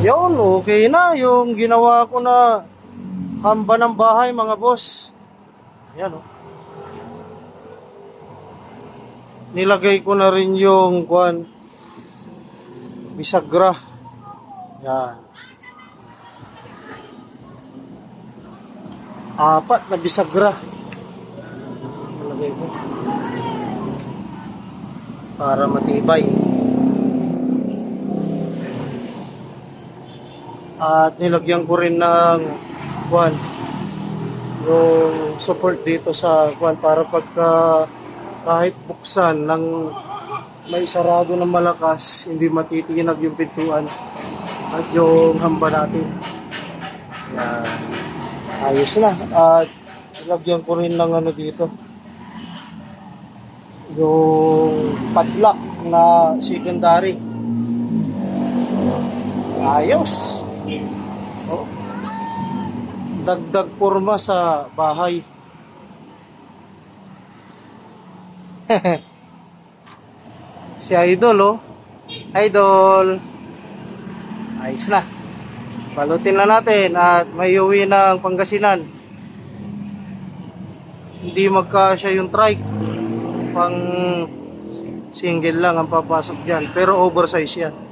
Yun, okay na yung ginawa ko na hamba ng bahay mga boss. Yan oh. Nilagay ko na rin yung bisagra. Yan. 4 na bisagra. Nilagay ko. Para matibay. At nilagyan ko rin ng yung support dito sa para pagka kahit buksan ng may sarado ng malakas, hindi matitinag yung pintuan at yung hamba natin. Yan. Ayos na. At nilagyan ko rin ng dito, yung padlock na secondary. Ayos. Oh. Dagdag porma sa bahay. Si Idol oh. Idol. Ayos na. Balutin na natin at may uwi ng Pangasinan. Hindi magkasya yung trike. Pang single lang ang papasok dyan. Pero oversize yan.